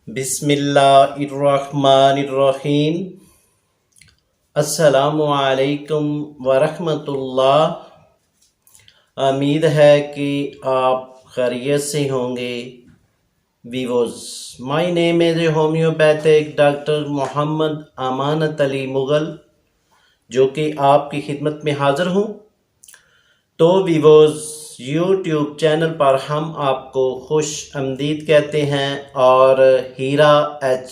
बिस्मिल्लाहिर्रहमानिर्रहीम। अस्सलामु अलैकुम वरहमतुल्लाह। उम्मीद है कि आप खैरियत से होंगे। Viewers, my name is homeopathic doctor Mohammad Amanat Ali Mughal, जो कि आपकी खिदमत में हाज़िर हूँ। तो वीवोज़, यूट्यूब चैनल पर हम आपको खुश आमदीद कहते हैं और हीरा एच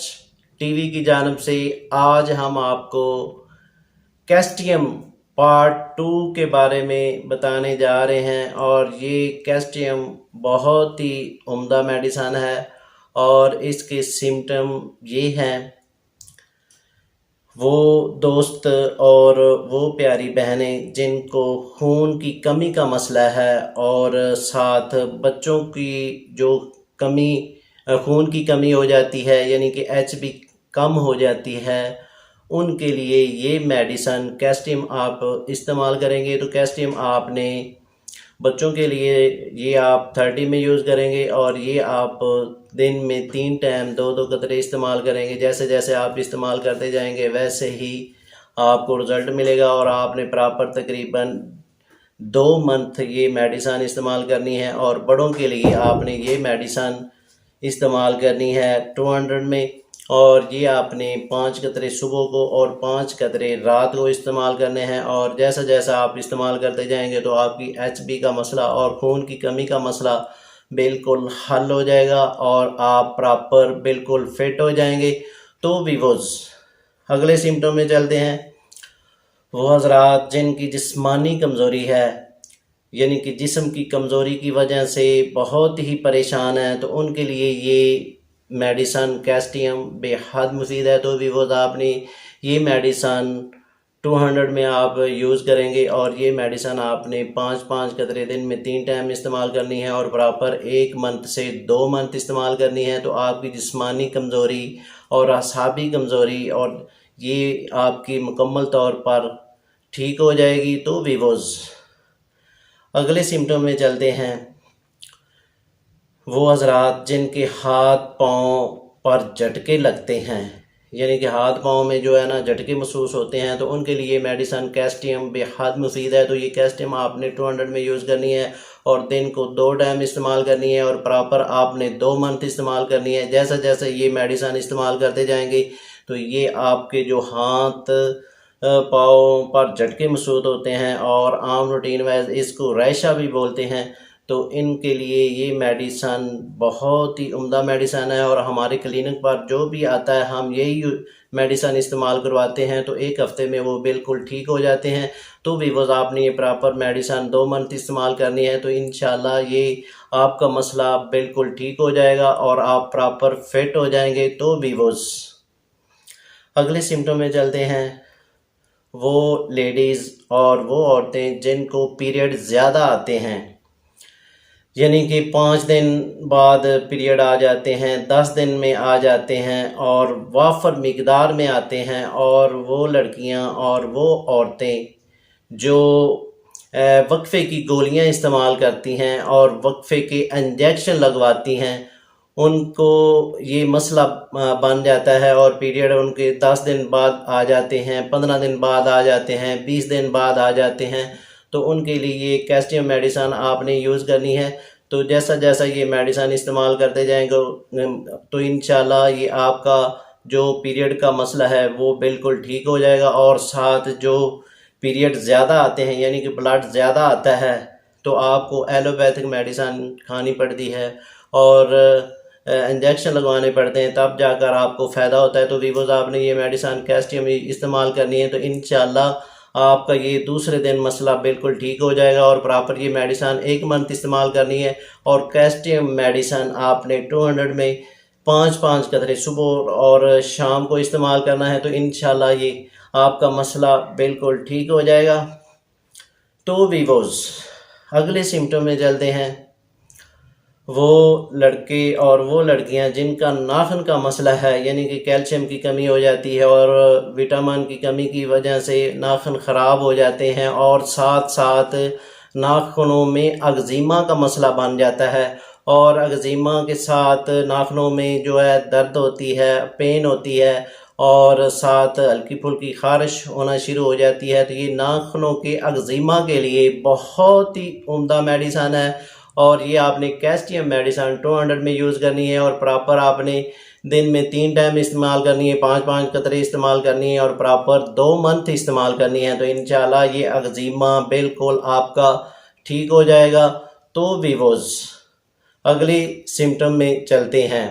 टीवी की जानिब से आज हम आपको कैस्टियम पार्ट 2 के बारे में बताने जा रहे हैं। और ये कैस्टियम बहुत ही उम्दा मेडिसन है और इसके सिम्टम ये हैं। वो दोस्त और वो प्यारी बहनें जिनको खून की कमी का मसला है और साथ बच्चों की जो कमी खून की कमी हो जाती है, यानी कि HB कम हो जाती है, उनके लिए ये मेडिसन कैस्टियम आप इस्तेमाल करेंगे। तो कैस्टियम आपने बच्चों के लिए ये आप 30 में यूज़ करेंगे और ये आप दिन में 3 टाइम 2-2 कतरे इस्तेमाल करेंगे। जैसे जैसे आप इस्तेमाल करते जाएंगे वैसे ही आपको रिज़ल्ट मिलेगा और आपने प्रॉपर तकरीबन 2 मंथ ये मेडिसन इस्तेमाल करनी है। और बड़ों के लिए आपने ये मेडिसन इस्तेमाल करनी है 200 में, और ये आपने 5 कतरे सुबह को और 5 कतरे रात को इस्तेमाल करने हैं। और जैसा जैसा आप इस्तेमाल करते जाएंगे तो आपकी HB का मसला और खून की कमी का मसला बिल्कुल हल हो जाएगा और आप प्रॉपर बिल्कुल फिट हो जाएंगे। तो वीवोज़, अगले सिम्टम में चलते हैं। वो हज़रात जिनकी जिस्मानी कमज़ोरी है, यानी कि जिस्म की कमज़ोरी की वजह से बहुत ही परेशान हैं, तो उनके लिए ये मेडिसन कैस्टियम बेहद मुफीद है। तो वीवोज़, आपने ये मेडिसन 200 में आप यूज़ करेंगे और ये मेडिसन आपने 5-5 कतरे दिन में 3 टाइम इस्तेमाल करनी है और प्रॉपर 1 मंथ से 2 मंथ इस्तेमाल करनी है। तो आपकी जिस्मानी कमज़ोरी और असाबी कमज़ोरी और ये आपकी मुकम्मल तौर पर ठीक हो जाएगी। तो वीवोज़, अगले सिम्टम में चलते हैं। वो हज़रात जिनके हाथ पाँव पर झटके लगते हैं, यानी कि हाथ पाँव में जो है ना झटके महसूस होते हैं, तो उनके लिए मेडिसन कैस्टियम बेहद मुफीद है। तो ये कैस्टियम आपने 200 में यूज़ करनी है और दिन को 2 टाइम इस्तेमाल करनी है और प्रॉपर आपने 2 मंथ इस्तेमाल करनी है। जैसे जैसे ये मेडिसन इस्तेमाल करते जाएंगे तो ये आपके जो हाथ पाँव पर झटके महसूस होते हैं और आम रूटीन वाइज इसको रैशा भी बोलते हैं, तो इनके लिए ये मेडिसन बहुत ही उम्दा मेडिसन है। और हमारे क्लिनिक पर जो भी आता है हम यही मेडिसन इस्तेमाल करवाते हैं, तो 1 हफ़्ते में वो बिल्कुल ठीक हो जाते हैं। तो वीवोज़, आपने ये प्रॉपर मेडिसन 2 मंथ इस्तेमाल करनी है, तो इंशाल्लाह ये आपका मसला बिल्कुल ठीक हो जाएगा और आप प्रॉपर फिट हो जाएंगे। तो वीवोज़, अगले सिम्टम में चलते हैं। वो लेडीज़ और वो औरतें जिनको पीरियड ज़्यादा आते हैं, यानी कि 5 दिन बाद पीरियड आ जाते हैं, 10 दिन में आ जाते हैं और वाफर मिकदार में आते हैं, और वो लड़कियां और वो औरतें जो वक्फे की गोलियां इस्तेमाल करती हैं और वक्फे के इंजेक्शन लगवाती हैं, उनको ये मसला बन जाता है और पीरियड उनके 10 दिन बाद आ जाते हैं, 15 दिन बाद आ जाते हैं, 20 दिन बाद आ जाते हैं। तो उनके लिए ये कैस्टियम मेडिसन आपने यूज़ करनी है। तो जैसा जैसा ये मेडिसन इस्तेमाल करते जाएंगे तो इंशाल्लाह ये आपका जो पीरियड का मसला है वो बिल्कुल ठीक हो जाएगा। और साथ जो पीरियड ज़्यादा आते हैं, यानी कि ब्लड ज़्यादा आता है, तो आपको एलोपैथिक मेडिसन खानी पड़ती है और इंजेक्शन लगवाने पड़ते हैं, तब जाकर आपको फ़ायदा होता है। तो वीवोज़, आपने ये मेडिसन कैस्टियम इस्तेमाल करनी है, तो इंशाल्लाह आपका ये दूसरे दिन मसला बिल्कुल ठीक हो जाएगा और प्रॉपर ये मेडिसन 1 मंथ इस्तेमाल करनी है। और कैस्टियम मेडिसन आपने 200 में 5-5 कतरे सुबह और शाम को इस्तेमाल करना है, तो इंशाल्लाह ये आपका मसला बिल्कुल ठीक हो जाएगा। तो वीवोज़, अगले सिम्टम में चलते हैं। वो लड़के और वो लड़कियां जिनका नाखून का मसला है, यानी कि कैल्शियम की कमी हो जाती है और विटामिन की कमी की वजह से नाखून ख़राब हो जाते हैं और साथ साथ नाखूनों में अग्जिमा का मसला बन जाता है और अगज़ीमा के साथ नाखनों में जो है दर्द होती है, पेन होती है और साथ हल्की फुल्की ख़ारिश होना शुरू हो जाती है, तो ये नाखनों के अगज़ीमा के लिए बहुत ही उम्दा मेडिसन है। और ये आपने कैस्टियम मेडिसन 200 में यूज़ करनी है और प्रॉपर आपने दिन में 3 टाइम इस्तेमाल करनी है, 5-5 कतरे इस्तेमाल करनी है और प्रॉपर 2 मंथ इस्तेमाल करनी है, तो इंशाल्लाह ये अगज़ीमा बिल्कुल आपका ठीक हो जाएगा। तो वीवोज़ अगले सिम्टम में चलते हैं।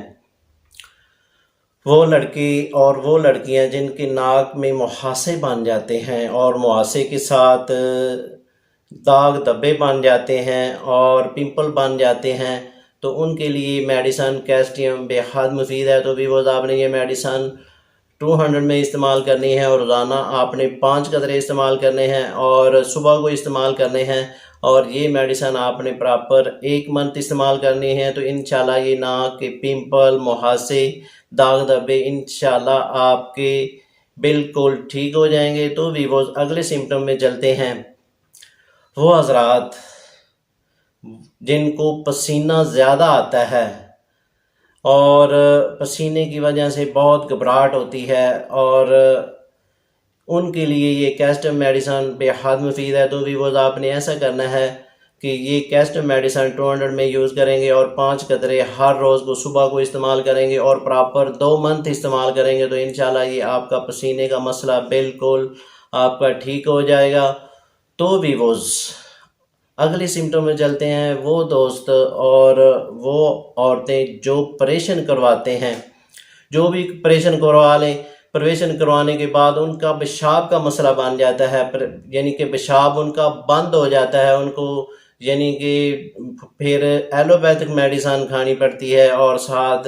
वो लड़के और वो लड़कियां जिनके नाक में मुहासे बन जाते हैं और मुहासे के साथ दाग धब्बे बन जाते हैं और पिंपल बन जाते हैं, तो उनके लिए मेडिसन कैस्टियम बेहद मुफीद है। तो वीवोज़ आपने ये मेडिसन 200 में इस्तेमाल करनी है और रोज़ाना आपने 5 कतरे इस्तेमाल करने हैं और सुबह को इस्तेमाल करने हैं और ये मेडिसन आपने प्रॉपर 1 मंथ इस्तेमाल करनी है, तो इंशाल्लाह ये नाक के पिंपल, मुहासे, दाग धब्बे इंशाल्लाह आपके बिल्कुल ठीक हो जाएंगे। तो वीवोज़ अगले सिम्टम में चलते हैं। वो हजरात जिनको पसीना ज़्यादा आता है और पसीने की वजह से बहुत घबराहट होती है और उनके लिए ये कैस्टियम मेडिसन बेहद मुफीद है। तो वीवोज़ आपने ऐसा करना है कि ये कैस्टियम मेडिसन 200 में यूज़ करेंगे और 5 कतरे हर रोज़ को सुबह को इस्तेमाल करेंगे और प्रॉपर 2 मंथ इस्तेमाल करेंगे, तो इंशाल्लाह ये आपका पसीने का मसला बिल्कुल आपका ठीक हो जाएगा। तो वीवोज़ अगले सिम्टम में चलते हैं। वो दोस्त और वो औरतें जो ऑपरेशन करवाते हैं, जो भी ऑपरेशन करवा लें, ऑपरेशन करवाने के बाद उनका पेशाब का मसला बन जाता है, यानी कि पेशाब उनका बंद हो जाता है, उनको यानी कि फिर एलोपैथिक मेडिसन खानी पड़ती है और साथ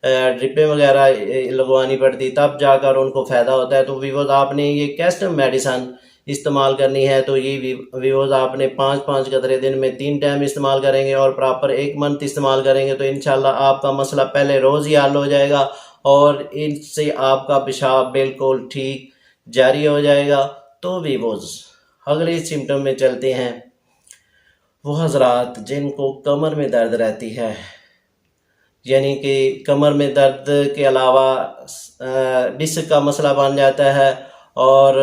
ड्रिपें वगैरह लगवानी पड़ती, तब जाकर उनको फ़ायदा होता है। तो वीवोज़ आपने ये कैस्टियम मेडिसन इस्तेमाल करनी है, तो ये वीवोज़ आपने 5-5 कतरे दिन में 3 टाइम इस्तेमाल करेंगे और प्रॉपर 1 मंथ इस्तेमाल करेंगे, तो इंशाल्लाह आपका मसला पहले रोज़ ही हल हो जाएगा और इससे आपका पेशाब बिल्कुल ठीक जारी हो जाएगा। तो वीवोज़ अगले सिम्टम में चलते हैं। वो हजरात जिनको कमर में दर्द रहती है, यानी कि कमर में दर्द के अलावा डिस्क का मसला बन जाता है और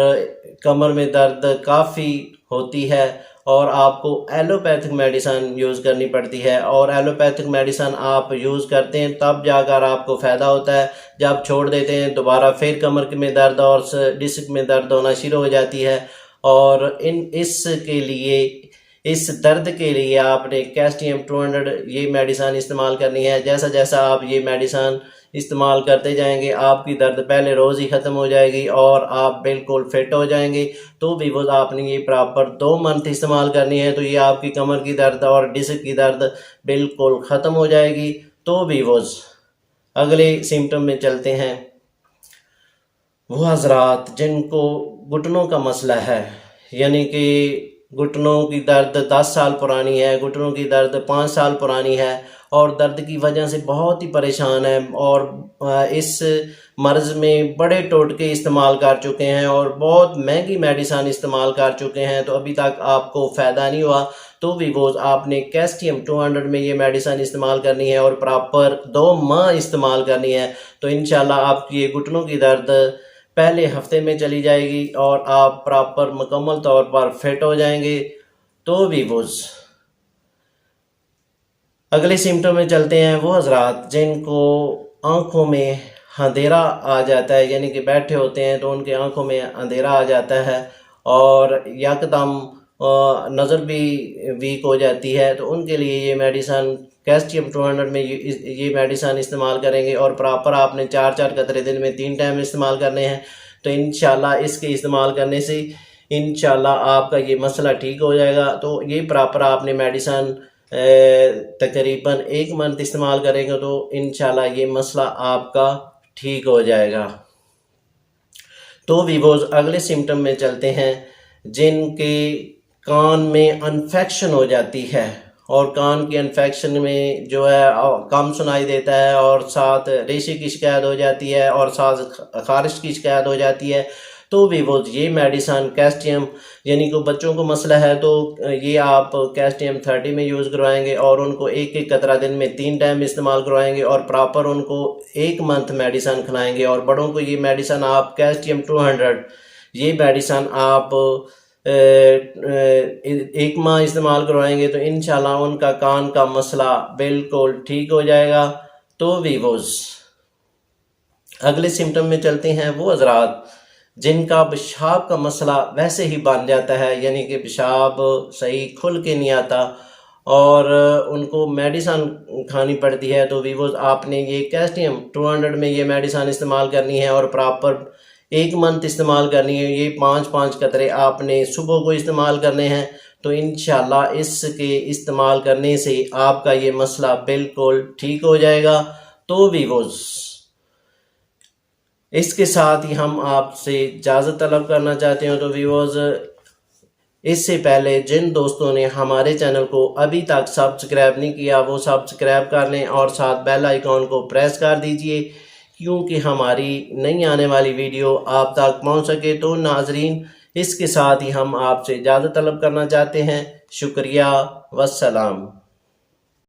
कमर में दर्द काफ़ी होती है और आपको एलोपैथिक मेडिसन यूज़ करनी पड़ती है और एलोपैथिक मेडिसन आप यूज़ करते हैं तब जाकर आपको फ़ायदा होता है। जब छोड़ देते हैं दोबारा फिर कमर में दर्द और डिस्क में दर्द होना शुरू हो जाती है और इस दर्द के लिए आपने कैस्टियम 200 ये मेडिसन इस्तेमाल करनी है। जैसा जैसा आप ये मेडिसन इस्तेमाल करते जाएंगे आपकी दर्द पहले रोज़ ही ख़त्म हो जाएगी और आप बिल्कुल फिट हो जाएंगे। तो वीवोज़ आपने ये प्रॉपर 2 मंथ इस्तेमाल करनी है, तो ये आपकी कमर की दर्द और डिस्क की दर्द बिल्कुल ख़त्म हो जाएगी। तो वीवोज़ अगले सिम्टम में चलते हैं। वो हजरात जिनको घुटनों का मसला है, यानी कि घुटनों की दर्द 10 साल पुरानी है, घुटनों की दर्द 5 साल पुरानी है और दर्द की वजह से बहुत ही परेशान है और इस मर्ज़ में बड़े टोटके इस्तेमाल कर चुके हैं और बहुत महंगी मेडिसन इस्तेमाल कर चुके हैं, तो अभी तक आपको फ़ायदा नहीं हुआ। तो वीवोज़ आपने कैस्टियम 200 में ये मेडिसन इस्तेमाल करनी है और प्रॉपर 2 माह इस्तेमाल करनी है, तो इंशाल्लाह आपकी ये घुटनों की दर्द पहले हफ्ते में चली जाएगी और आप प्रॉपर मुकम्मल तौर पर फिट हो जाएंगे। तो वीवोज़ अगले सिम्टम में चलते हैं। वो हजरात जिनको आँखों में अंधेरा आ जाता है, यानी कि बैठे होते हैं तो उनके आँखों में अंधेरा आ जाता है और यकदम नज़र भी वीक हो जाती है, तो उनके लिए ये मेडिसन कैस्टियम 200 में ये मेडिसन इस्तेमाल करेंगे और प्रॉपर आपने 4-4 कतरे दिन में 3 टाइम इस्तेमाल करने हैं, तो इंशाल्लाह इसके इस्तेमाल करने से इंशाल्लाह आपका ये मसला ठीक हो जाएगा। तो ये प्रॉपर आपने मेडिसन तकरीबन 1 मंथ इस्तेमाल करेंगे तो इंशाल्लाह ये मसला आपका ठीक हो जाएगा। तो वीवोज़ अगले सिम्टम में चलते हैं। जिनके कान में इन्फेक्शन हो जाती है और कान की इन्फेक्शन में जो है कम सुनाई देता है और साथ रेशे की शिकायत हो जाती है और साथ ख़ारिश की शिकायत हो जाती है, तो वीवोज ये मेडिसन कैस्टियम यानी कि बच्चों को मसला है तो ये आप कैस्टियम 30 में यूज़ करवाएंगे और उनको एक एक कतरा दिन में 3 टाइम इस्तेमाल करवाएंगे और प्रॉपर उनको 1 मंथ मेडिसन खिलाएंगे। और बड़ों को ये मेडिसन आप कैस्टियम 200 ये मेडिसन आप 1 माह इस्तेमाल करवाएंगे तो इंशाल्लाह उनका कान का मसला बिल्कुल ठीक हो जाएगा। तो वीवोज अगले सिम्टम में चलते हैं। वो हजरात जिनका पेशाब का मसला वैसे ही बन जाता है, यानी कि पेशाब सही खुल के नहीं आता और उनको मेडिसन खानी पड़ती है, तो वीवोज आपने ये कैस्टियम 200 में ये मेडिसन इस्तेमाल करनी है और प्रॉपर 1 मंथ इस्तेमाल करनी है। ये 5-5 कतरे आपने सुबह को इस्तेमाल करने हैं। तो इंशाल्लाह इसके इस्तेमाल करने से आपका ये मसला बिल्कुल ठीक हो जाएगा। तो वीवोज इसके साथ ही हम आपसे इजाज़त तलब करना चाहते हैं। तो व्यूअर्स इससे पहले जिन दोस्तों ने हमारे चैनल को अभी तक सब्सक्राइब नहीं किया वो सब्सक्राइब कर लें और साथ बेल आइकॉन को प्रेस कर दीजिए क्योंकि हमारी नई आने वाली वीडियो आप तक पहुंच सके। तो नाजरीन इसके साथ ही हम आपसे इजाज़त तलब करना चाहते हैं। शुक्रिया, वस्सलाम।